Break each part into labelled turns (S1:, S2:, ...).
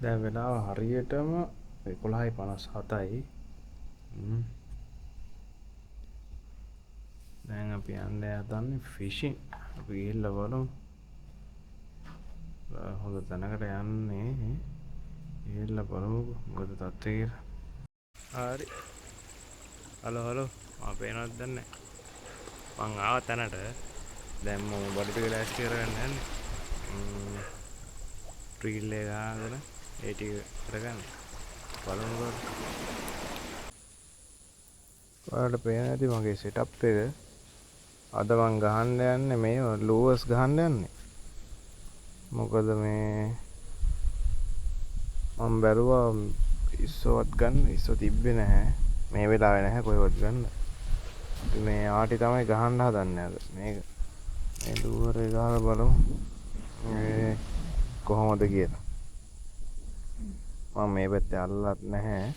S1: දැන් වෙලාව හරියටම 11:57යි. දැන් අපි යන්න හදන්නේ ෆිෂින්. අපි ගිහිල්ලා බලමු. හොඳ තැනකට යන්නේ. ගිහිල්ලා බලමුකෝ මොකද තත්ත්වය කියලා. හරි. හලෝ. මම පේනවද දන්නේ නැහැ. මං ආව තැනට. දැන් මම බඩු ටික ලෑස්ති කරගන්න යන්නේ. ට්‍රීල් එක ගහගෙන ඒ ටික කරගන්න. බලමුකෝ. ඔයාලට පේන ඇති මගේ සෙටප් එක. අද මං ගහන්න යන්නේ මේ ලූවර්ස් ගහන්න යන්නේ. මොකද මේ මම බැලුවා ඉස්සොවත් ගන්න ඉස්සෝ තිබ්බේ නැහැ. මේ වෙලාවේ නැහැ කොහෙවත් ගන්න. මේ ආටි තමයි ගහන්න හදන්නේ අද. මේක මේ ලූවර් එක ගහලා බලමු. මේ කොහොමද කියලා. මම මේ පැත්තේ අල්ලත් නැහැ.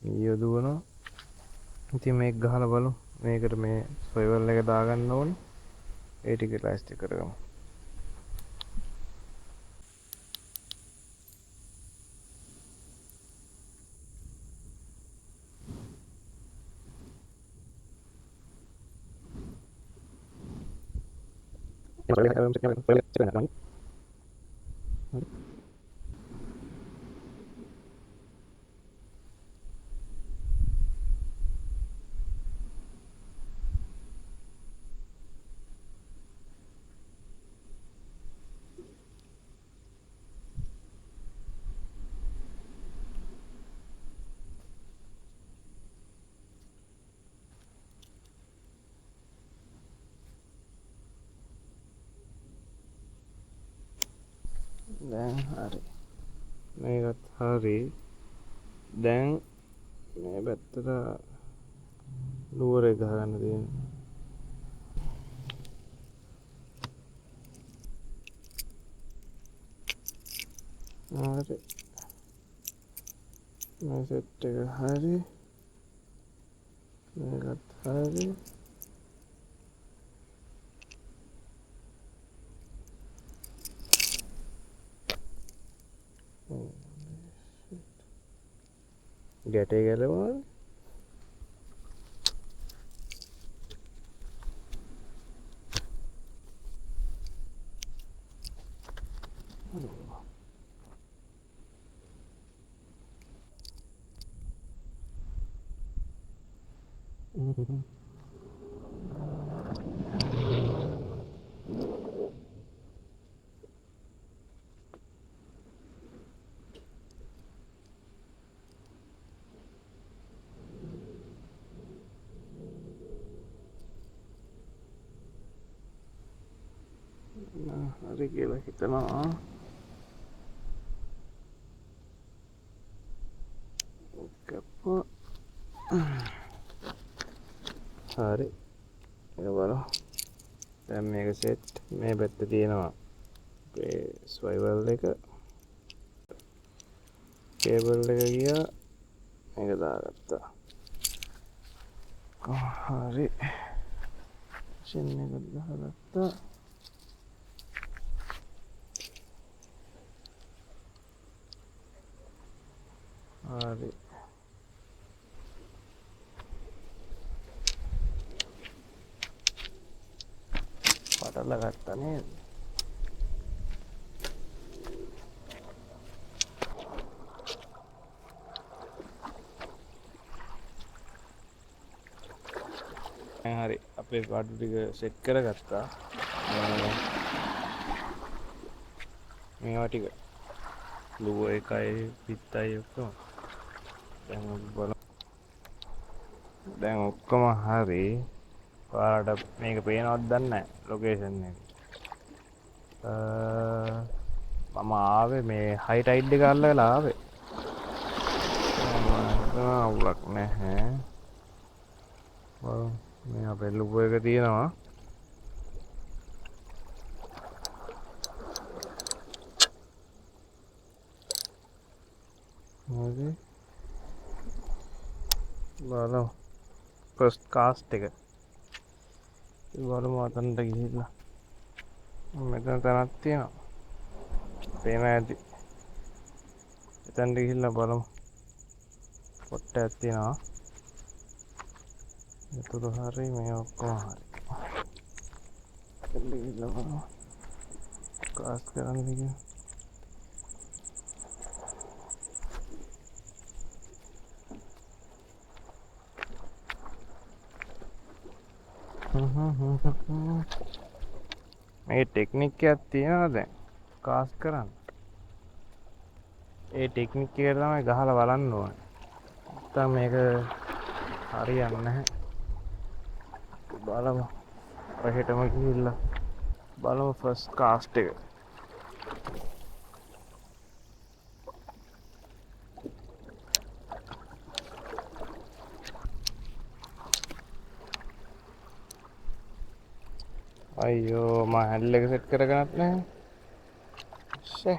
S1: මීයෝ දුවනවා. ඉතින් මේක ගහලා බලමු. මේකට මේ සොයිවල් එක දාගන්න ඕනේ. ඒ ටික ලෑස්ති කරගමු. දැන් හරි. මේකත් හරි. දැන් මේ පැත්තට ලූවර් එක ගහගන්න තියෙනවා. හරි. මේ සෙට් එක හරි. මේකත් හරි. ගැටේ ගැලවුණාද? හරි කියලා හිතනවා. හරි. ඒක බලමු. දැන් මේක සෙට්. මේ පැත්තේ තියෙනවා අපේ ස්වයිවල් එක. කේබල් එක ගියා. මේක දාගත්තා. හරි. ෂෙන් එක දාගත්තා. හරි. පටල ගත්තා නේද? හරි. අපේ බඩු ටික සෙට් කරගත්තා. මේවා ටික ලුව එකයි පිත්තයි ඔක්කොම. දැන් ඔක්කොම හරි. ඔයාලට මේක පේනවද දන්නේ නැහැ ලොකේෂන් එක. මම ආවේ මේ හයි ටයිඩ් එක අල්ලලා ආවේ. අවුලක් නැහැ. මේ අපේ ලුව එක තියෙනවා. හරි. බලමු ෆස්ට් කාස්ට් එක. බලමු අතනට ගිහිල්ලා. මෙතන තැනක් තියෙනවා. පේන ඇති. එතනට ගිහිල්ලා බලමු. පොට්ටයක් තියෙනවා. යතුරු හරි මේ ඔක්කොම හරි. එතනට ගිහිල්ලා බලමු. කාස් කරන්න ගිහින්. මේ ටෙක්නික් එකක් තියෙනවා දැන් කාස් කරන්න. ඒ ටෙක්නික් එක තමයි ගහලා බලන්න ඕනේ. නැත්නම් මේක හරියන්නේ නැහැ. බලමු. ඔහෙටම ගිහිල්ලා බලමු ෆස්ට් කාස්ට් එක. අයියෝ මම හැන්ඩල් එක සෙට් කරගන්නත් නැහැ. ෂේ.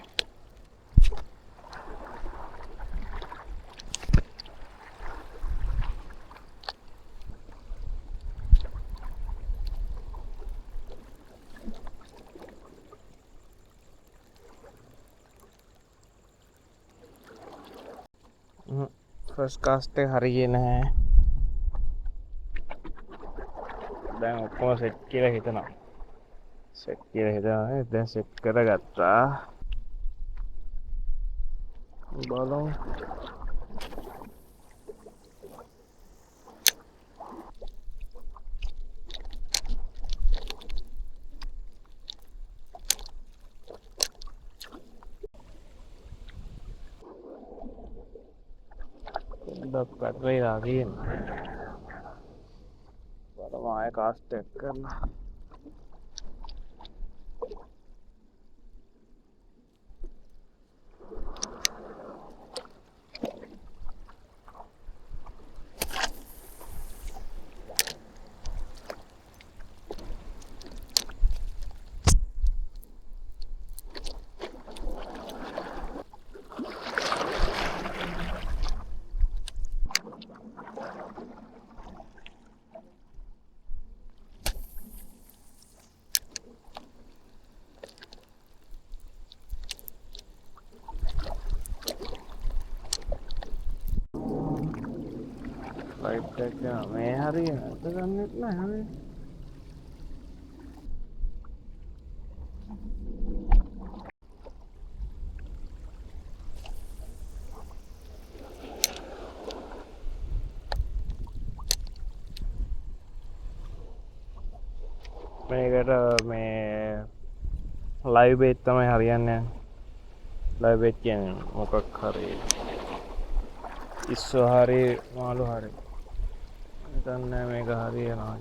S1: ෆස්ට් කාස්ට් එක හරියන්නේ නැහැ. දැන් ඔක්කොම සෙට් කියලා හිතනවා. සෙට් කියලා හිතනවා. දැන් සෙට් කරගත්තා. බලමු. පොඩ්ඩක් වෙලා තියෙනවා. බලමු ආයෙ කාස්ට් එක කරලා. ලයිට් එක මේ හරිය නැද්ද දන්නේ නැහැ. මේකට මේ ලයිව් බේත් තමයි හරියන්නේ. ලයිව් බේත් කියන්නේ මොකක් හරි ඉස්සෝ හරි මාළු හරි හිතන්නේ මේක හරියනවා.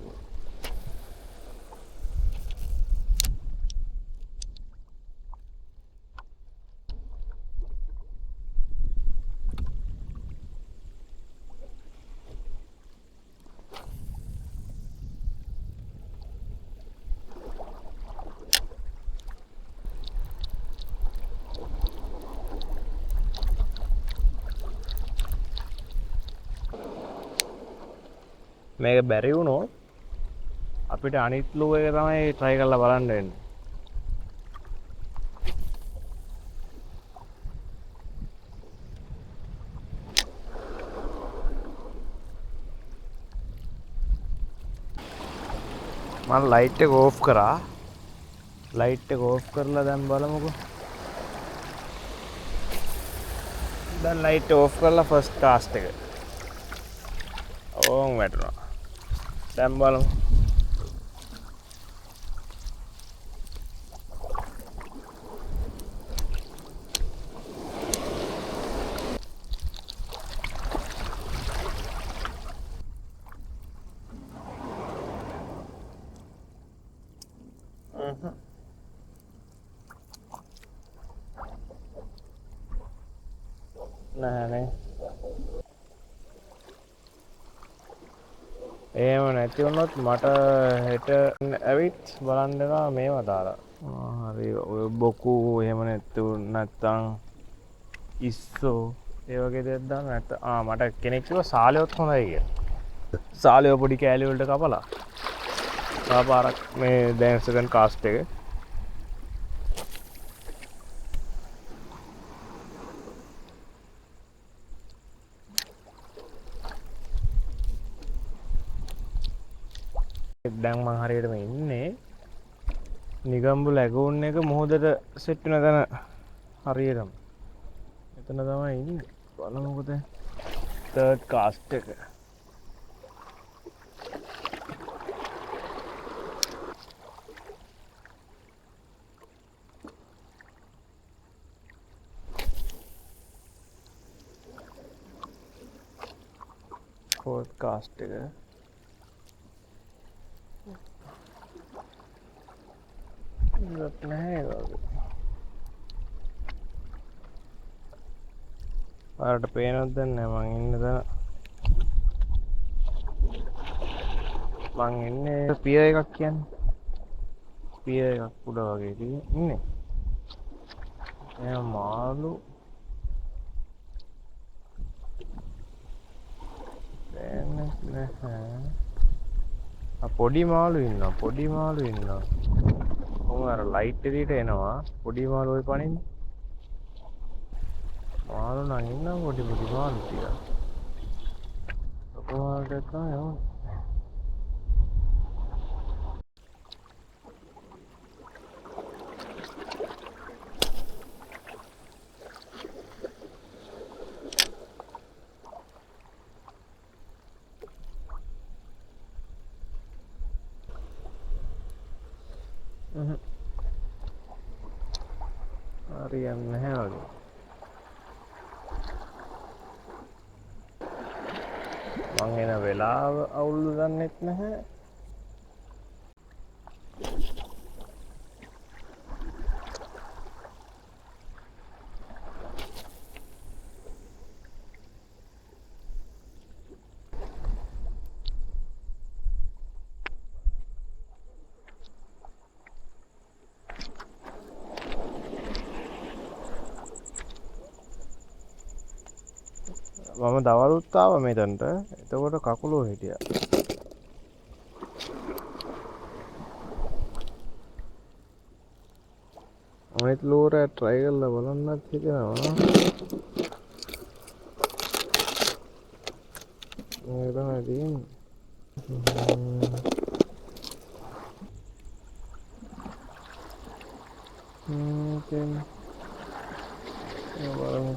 S1: මේක බැරි වුණොත් අපිට අනිත් ලූ එක තමයි try කරලා බලන්න වෙන්නේ. මම ලයිට් එක ඕෆ් කරා. ලයිට් එක ඕෆ් කරලා දැන් බලමුකෝ. දැන් ලයිට් ඕෆ් කරලා ෆස්ට් කාස්ට් එක. ඕම් වැටුණා. දැන් බලමු. නෑනේ. එහෙම නැති වුණොත් මට හෙට ඇවිත් බලන්න වෙනවා මේවා දාලා. හරි ඔය බොකු එහෙම නැත්තම් ඉස්සෝ ඒ වගේ දෙයක් දාන්න නැත්නම් මට කෙනෙක් කිව්වා සාලයොත් හොඳයි කියලා. සාලයෝ පොඩි කෑලි වලට කපලා. පාරක් මේ දැන් සෙකන්ඩ් කාස්ට් එක දැන් මං හරියටම ඉන්නේ නිගම්බු ලැගූන් එක මුහුදට සෙට් වෙන තැන හරියටම. එතන තමයි ඉන්නේ. බලමුකෝ දැන්. තර්ඩ් කාස්ට් එක. ෆෝර්ත් කාස්ට් එක. ඉවත් නැහැ වගේ. ඔයාලට පේනවද දන්නේ නැහැ මං ඉන්න තැන. මං ඉන්නේ පියර් එකක් කියන්නේ. පියර් එකක් උඩ වගේ ඉන්නේ. එයා මාළු නැහැ. පොඩි මාළු ඉන්නවා. කොහොම අර ලයිට් එළියට එනවා. පොඩි මාළු ඔය පනින්නේ. මාළු නම් ඉන්නවා පොඩි මාළු ටික. ලොකු මාළුට තමයි ඕනේ. හරියන්නේ නැහැ වගේ. මං එන වෙලාව අවුල් දන්නෙත් නැහැ. මම දවල්ුත් ආවා මෙතනට. එතකොට කකුලෝ හිටියා. අනිත් ලෝරය try කරලා බලන්නත් හිතෙනවා. මේක තමයි තියෙන්නේ. බලමු.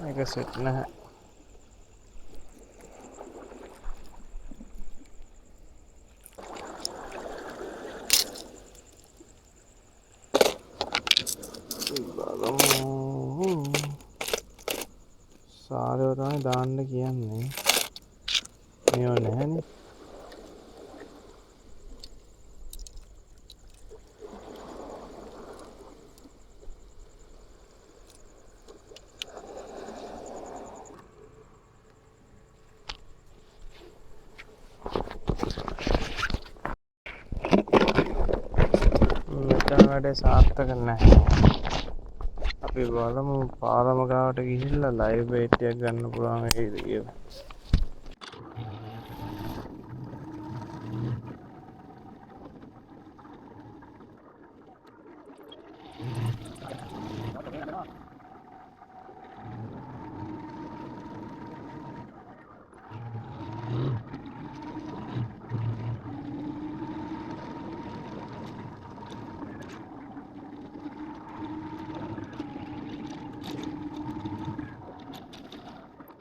S1: මේක සෙට් නැහැ. සාරව තමයි දාන්න කියන්නේ. මේව නැහැනේ. වැඩ සාර්ථක නැහැ. අපි බලමු පාරම ගාවට ගිහිල්ලා ලයිව් බේට් එකක් ගන්න පුළුවන් වේද කියලා.